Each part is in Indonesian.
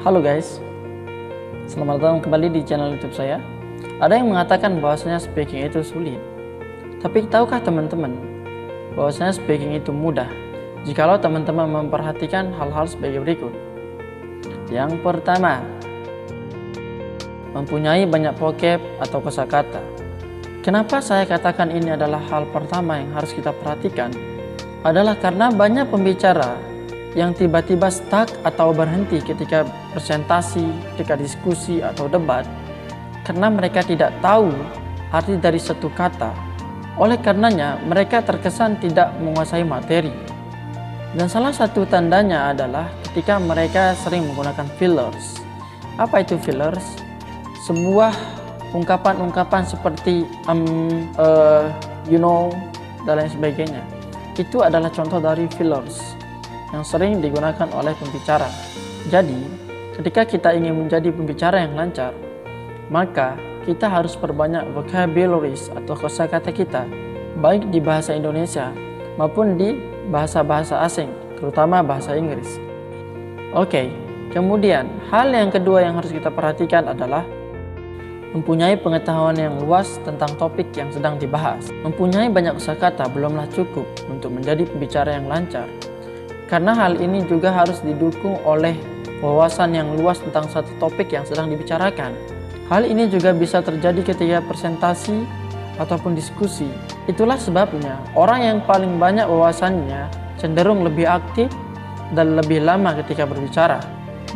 Halo guys, selamat datang kembali di channel YouTube saya. Ada yang mengatakan bahwasanya speaking itu sulit. Tapi tahukah teman-teman bahwasanya speaking itu mudah jikalau teman-teman memperhatikan hal-hal sebagai berikut. Yang pertama, mempunyai banyak vocab atau kosakata. Kenapa saya katakan ini adalah hal pertama yang harus kita perhatikan? Adalah karena banyak pembicara yang tiba-tiba stuck atau berhenti ketika presentasi, ketika diskusi atau debat karena mereka tidak tahu arti dari satu kata. Oleh karenanya mereka terkesan tidak menguasai materi. Dan salah satu tandanya adalah ketika mereka sering menggunakan fillers. Apa itu fillers? Sebuah ungkapan-ungkapan seperti dan lain sebagainya. Itu adalah contoh dari fillers yang sering digunakan oleh pembicara. Jadi, ketika kita ingin menjadi pembicara yang lancar, maka kita harus perbanyak vocabularies atau kosakata kita, baik di bahasa Indonesia maupun di bahasa-bahasa asing, terutama bahasa Inggris. Oke, kemudian hal yang kedua yang harus kita perhatikan adalah mempunyai pengetahuan yang luas tentang topik yang sedang dibahas. Mempunyai banyak kosakata belumlah cukup untuk menjadi pembicara yang lancar. Karena hal ini juga harus didukung oleh wawasan yang luas tentang satu topik yang sedang dibicarakan. Hal ini juga bisa terjadi ketika presentasi ataupun diskusi. Itulah sebabnya orang yang paling banyak wawasannya cenderung lebih aktif dan lebih lama ketika berbicara.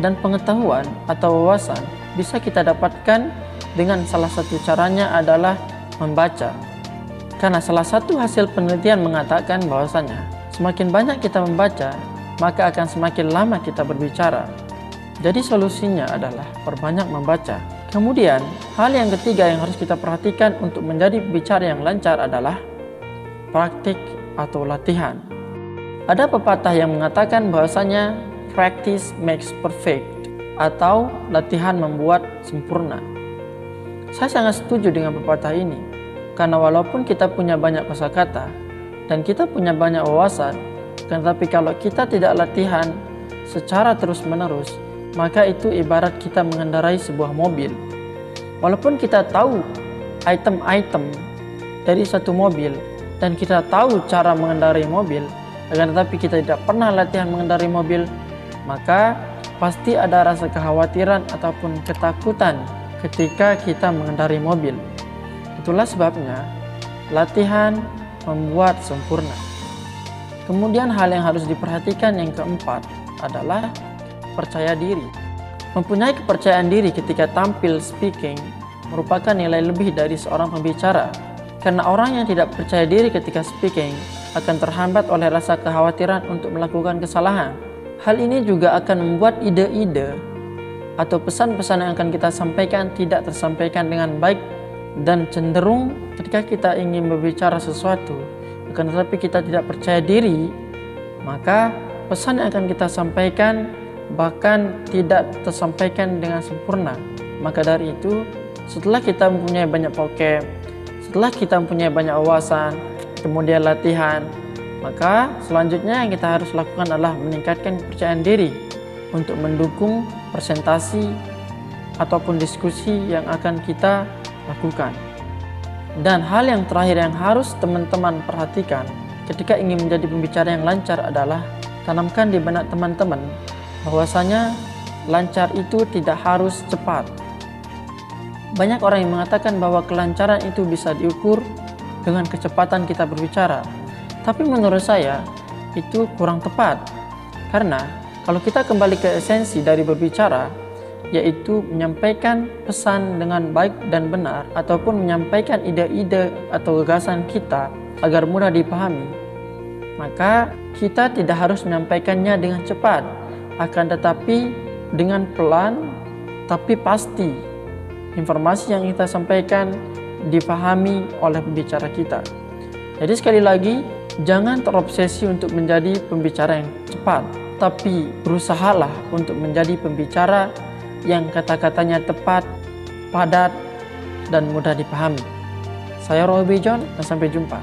Dan pengetahuan atau wawasan bisa kita dapatkan dengan salah satu caranya adalah membaca. Karena salah satu hasil penelitian mengatakan bahwasanya semakin banyak kita membaca, maka akan semakin lama kita berbicara. Jadi solusinya adalah perbanyak membaca. Kemudian, hal yang ketiga yang harus kita perhatikan untuk menjadi pembicara yang lancar adalah praktik atau latihan. Ada pepatah yang mengatakan bahwasanya practice makes perfect atau latihan membuat sempurna. Saya sangat setuju dengan pepatah ini, karena walaupun kita punya banyak kosakata dan kita punya banyak wawasan, tetapi kalau kita tidak latihan secara terus-menerus, maka itu ibarat kita mengendarai sebuah mobil. Walaupun kita tahu item-item dari satu mobil dan kita tahu cara mengendarai mobil, akan tetapi kita tidak pernah latihan mengendarai mobil, maka pasti ada rasa kekhawatiran ataupun ketakutan ketika kita mengendarai mobil. Itulah sebabnya latihan membuat sempurna. Kemudian hal yang harus diperhatikan yang keempat adalah percaya diri. Mempunyai kepercayaan diri ketika tampil speaking merupakan nilai lebih dari seorang pembicara. Karena orang yang tidak percaya diri ketika speaking akan terhambat oleh rasa kekhawatiran untuk melakukan kesalahan. Hal ini juga akan membuat ide-ide atau pesan-pesan yang akan kita sampaikan tidak tersampaikan dengan baik, dan cenderung ketika kita ingin berbicara sesuatu akan tetapi kita tidak percaya diri, maka pesan yang akan kita sampaikan bahkan tidak tersampaikan dengan sempurna. Maka dari itu, setelah kita mempunyai banyak vocab, setelah kita mempunyai banyak wawasan, kemudian latihan, maka selanjutnya yang kita harus lakukan adalah meningkatkan kepercayaan diri untuk mendukung presentasi ataupun diskusi yang akan kita lakukan. Dan hal yang terakhir yang harus teman-teman perhatikan ketika ingin menjadi pembicara yang lancar adalah tanamkan di benak teman-teman bahwasanya lancar itu tidak harus cepat. Banyak orang yang mengatakan bahwa kelancaran itu bisa diukur dengan kecepatan kita berbicara, tapi menurut saya itu kurang tepat. Karena kalau kita kembali ke esensi dari berbicara, yaitu menyampaikan pesan dengan baik dan benar ataupun menyampaikan ide-ide atau gagasan kita agar mudah dipahami, maka kita tidak harus menyampaikannya dengan cepat, akan tetapi dengan pelan tapi pasti informasi yang kita sampaikan dipahami oleh pembicara kita. Jadi sekali lagi, jangan terobsesi untuk menjadi pembicara yang cepat, tapi berusahalah untuk menjadi pembicara yang kata-katanya tepat, padat, dan mudah dipahami. Saya Robi John, dan sampai jumpa.